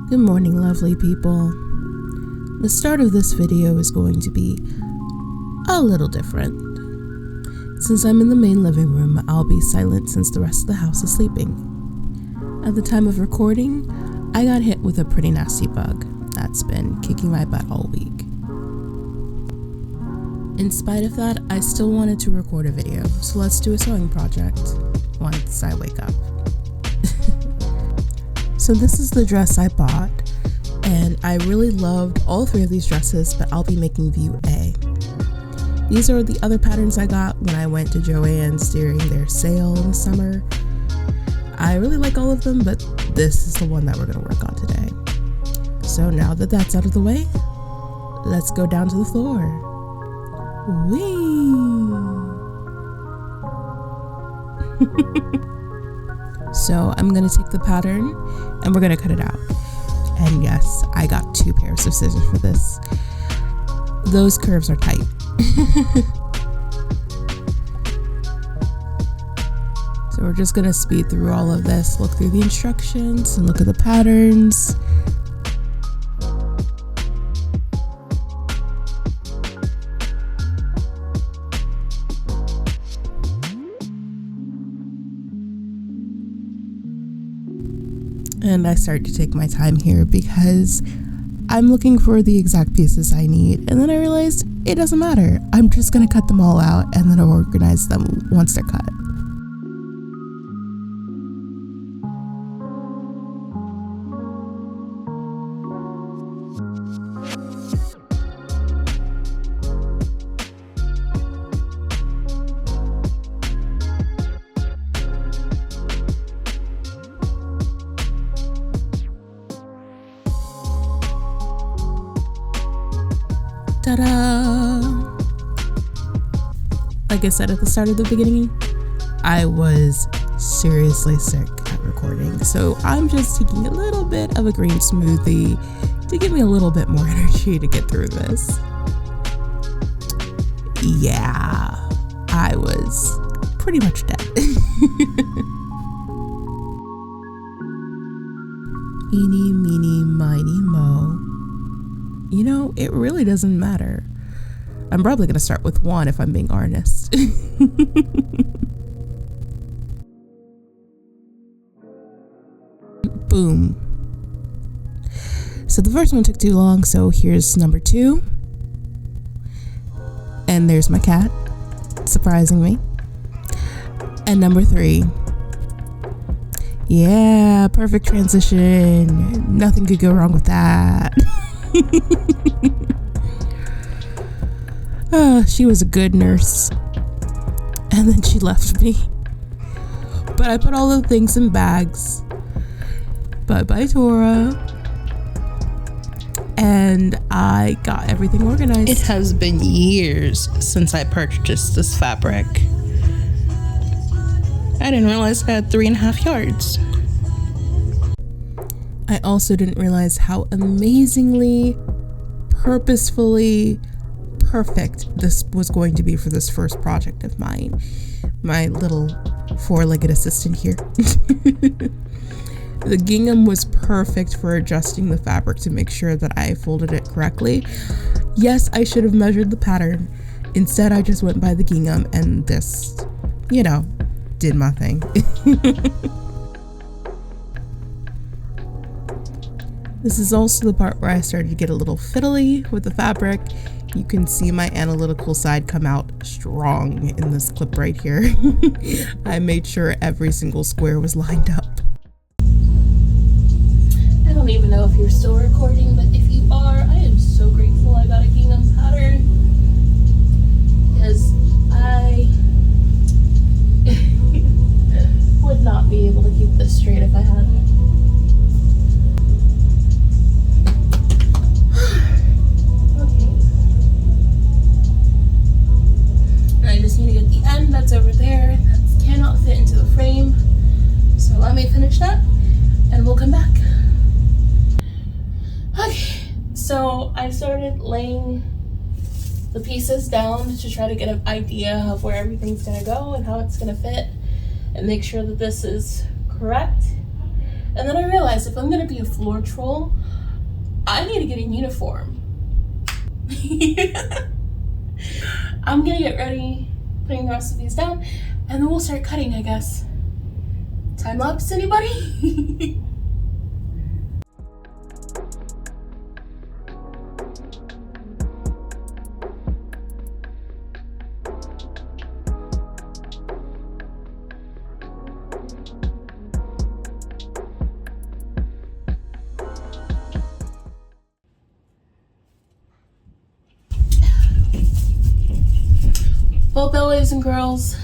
Good morning, lovely people. The start of this video is going to be a little different. Since I'm in the main living room, I'll be silent since the rest of the house is sleeping. At the time of recording, I got hit with a pretty nasty bug that's been kicking my butt all week. In spite of that, I still wanted to record a video, so let's do a sewing project once I wake up. So this is the dress I bought, and I really loved all three of these dresses, but I'll be making view A. These are the other patterns I got when I went to Joann's during their sale in the summer. I really like all of them, but this is the one that we're going to work on today. So now that that's out of the way, let's go down to the floor. Whee! So I'm going to take the pattern and we're going to cut it out. And yes, I got 2 pairs of scissors for this. Those curves are tight. So we're just going to speed through all of this, look through the instructions and look at the patterns. And I start to take my time here because I'm looking for the exact pieces I need, and then I realized it doesn't matter. I'm just gonna cut them all out and then I'll organize them once they're cut. Ta-da! Like I said at the start of the beginning, I was seriously sick at recording, so I'm just taking a little bit of a green smoothie to give me a little bit more energy to get through this. Yeah, I was pretty much dead. Eeny, meeny, miny, mo. You know, it really doesn't matter. I'm probably going to start with 1 if I'm being honest. Boom. So the first one took too long, so here's number 2. And there's my cat, surprising me. And number 3. Yeah, perfect transition. Nothing could go wrong with that. She was a good nurse, and then she left me, but I put all the things in bags. Bye Tora, and I got everything organized. It has been years since I purchased this fabric. I didn't realize I had 3.5 yards. I also didn't realize how amazingly, purposefully perfect this was going to be for this first project of mine. My little 4-legged assistant here. The gingham was perfect for adjusting the fabric to make sure that I folded it correctly. Yes, I should have measured the pattern. Instead, I just went by the gingham and this, did my thing. This is also the part where I started to get a little fiddly with the fabric. You can see my analytical side come out strong in this clip right here. I made sure every single square was lined up. I don't even know if you're still recording, but if you are, I am so grateful I got a gingham pattern, because I would not be able to keep this straight if I hadn't. I just need to get the end that's over there. That cannot fit into the frame. So let me finish that and we'll come back. Okay, so I started laying the pieces down to try to get an idea of where everything's gonna go and how it's gonna fit and make sure that this is correct. And then I realized if I'm gonna be a floor troll, I need to get in uniform. I'm gonna get ready, putting the rest of these down, and then we'll start cutting, I guess. Time lapse, anybody? Well, boys and girls,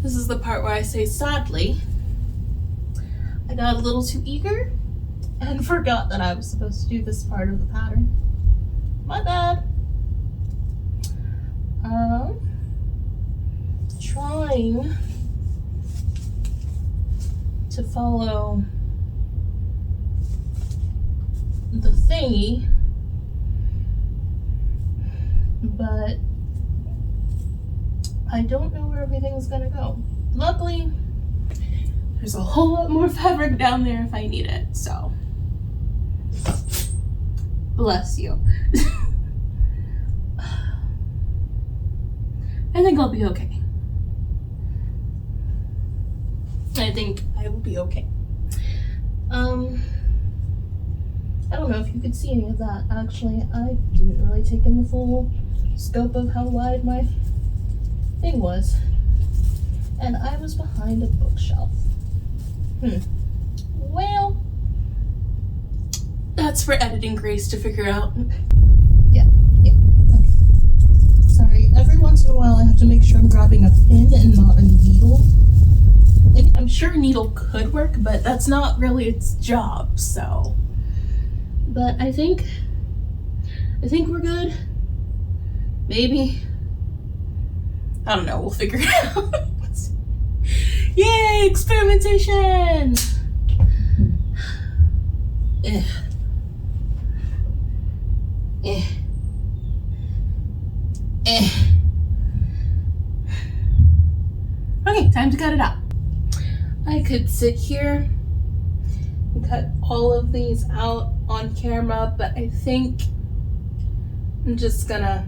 this is the part where I say sadly, I got a little too eager and forgot that I was supposed to do this part of the pattern. My bad. Trying to follow the thingy, but I don't know where everything's gonna go. Luckily, there's a whole lot more fabric down there if I need it, so bless you. I think I'll be okay. I think I will be okay. I don't know if you could see any of that. Actually, I didn't really take in the full scope of how wide my thing was. And I was behind a bookshelf. Well, that's for editing Grace to figure out. Yeah, okay. Sorry, every once in a while I have to make sure I'm grabbing a pin and not a needle. I'm sure a needle could work, but that's not really its job, so. But I think we're good. Maybe. I don't know, we'll figure it out. Yay, experimentation! Okay, time to cut it out. I could sit here and cut all of these out on camera, but I think I'm just gonna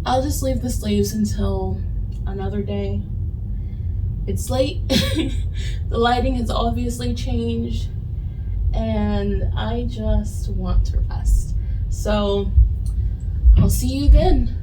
I'll just leave the sleeves until another day. It's late. The lighting has obviously changed and I just want to rest. So I'll see you again.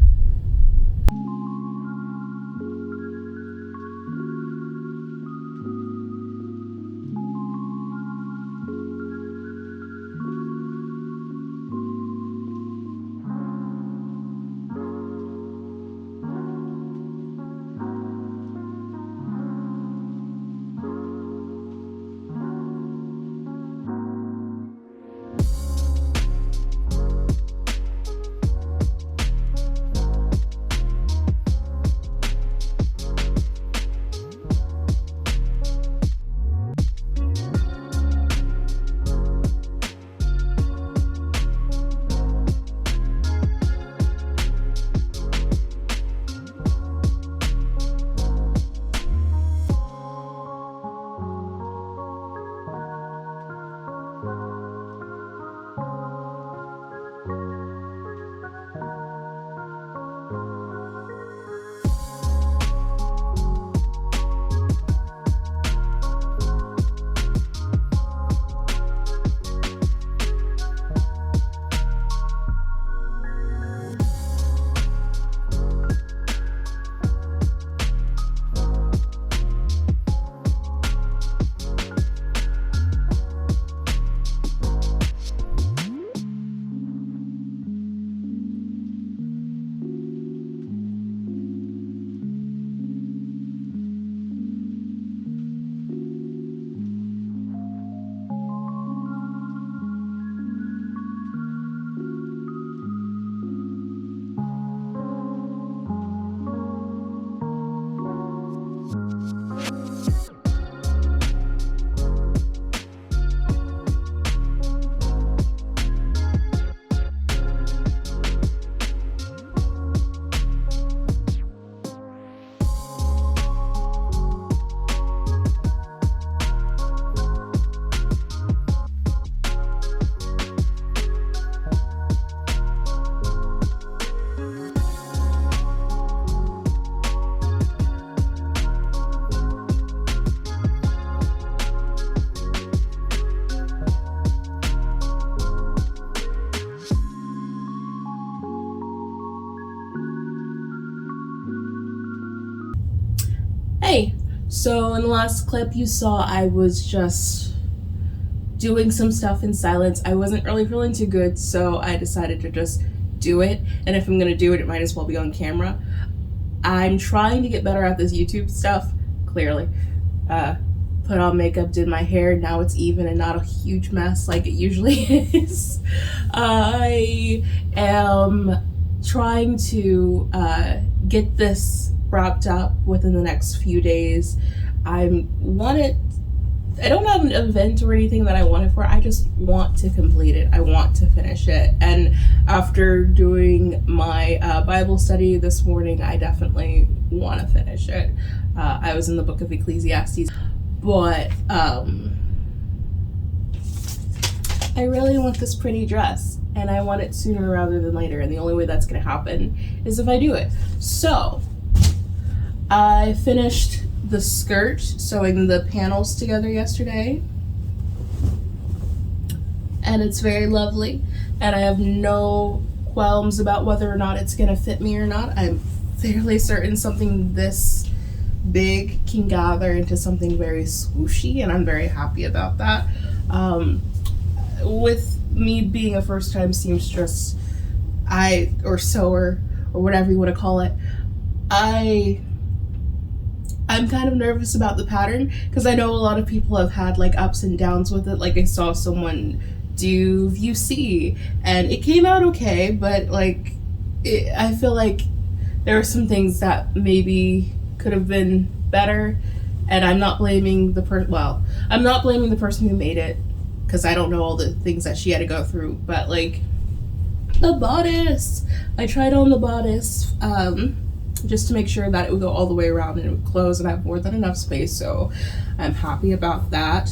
Hey, so in the last clip you saw, I was just doing some stuff in silence. I wasn't really feeling too good, so I decided to just do it. And if I'm gonna do it, it might as well be on camera. I'm trying to get better at this YouTube stuff, clearly. Put on makeup, did my hair, now it's even and not a huge mess like it usually is. I am trying to get this wrapped up within the next few days. I don't have an event or anything that I want it for. I just want to complete it. I want to finish it. And after doing my Bible study this morning, I definitely want to finish it. I was in the book of Ecclesiastes, but I really want this pretty dress, and I want it sooner rather than later, and the only way that's going to happen is if I do it. So I finished the skirt, sewing the panels together yesterday, and it's very lovely, and I have no qualms about whether or not it's going to fit me or not. I'm fairly certain something this big can gather into something very swooshy, and I'm very happy about that. With me being a first-time seamstress, or sewer, or whatever you want to call it, I'm kind of nervous about the pattern because I know a lot of people have had like ups and downs with it. Like I saw someone do View C and it came out okay, but like I feel like there are some things that maybe could have been better, and I'm not blaming the person who made it because I don't know all the things that she had to go through, but like the bodice, I tried on the bodice just to make sure that it would go all the way around and it would close and I have more than enough space, so I'm happy about that.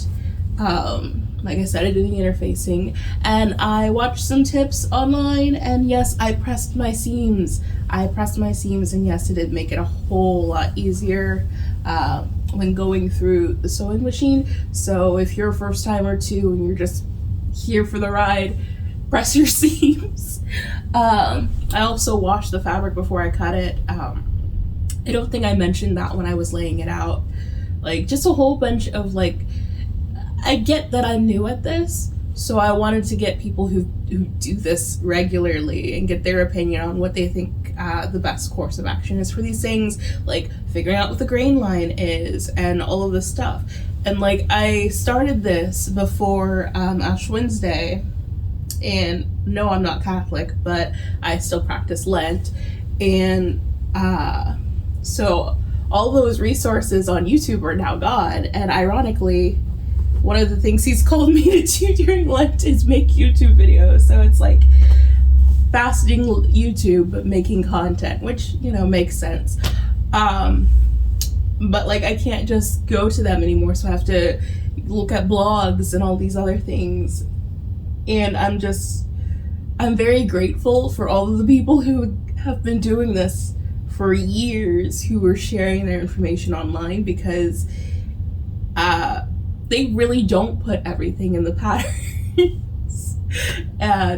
Like I said, I did the interfacing, and I watched some tips online, and yes, I pressed my seams, and yes, it did make it a whole lot easier when going through the sewing machine. So if you're a first timer too and you're just here for the ride, press your seams. I also washed the fabric before I cut it. I don't think I mentioned that when I was laying it out. Like, just a whole bunch of like, I get that I'm new at this, so I wanted to get people who do this regularly and get their opinion on what they think the best course of action is for these things, like figuring out what the grain line is and all of this stuff. And like, I started this before Ash Wednesday, and no, I'm not Catholic, but I still practice Lent, and so all those resources on YouTube are now gone. And ironically, one of the things he's called me to do during Lent is make YouTube videos. So it's like fasting YouTube, but making content, which, you know, makes sense. But like, I can't just go to them anymore, so I have to look at blogs and all these other things. And I'm very grateful for all of the people who have been doing this for years, who are sharing their information online, because they really don't put everything in the patterns.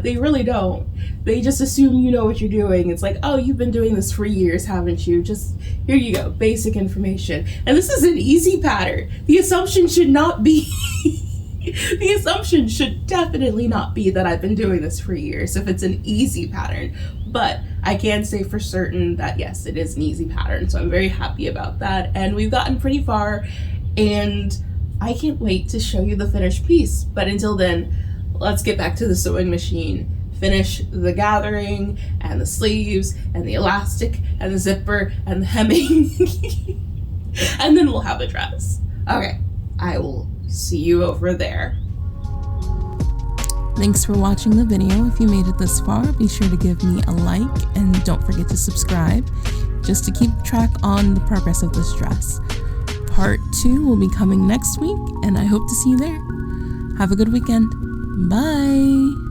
They really don't. They just assume you know what you're doing. It's like, oh, you've been doing this for years, haven't you? Just, here you go, basic information. And this is an easy pattern. The assumption should not be the assumption should definitely not be that I've been doing this for years if it's an easy pattern. But I can say for certain that yes, it is an easy pattern, so I'm very happy about that. And we've gotten pretty far, and I can't wait to show you the finished piece. But until then, let's get back to the sewing machine, finish the gathering and the sleeves and the elastic and the zipper and the hemming, and then we'll have a dress. Okay, I will see you over there. Thanks for watching the video. If you made it this far, be sure to give me a like and don't forget to subscribe just to keep track on the progress of this dress. Part 2 will be coming next week, and I hope to see you there. Have a good weekend. Bye!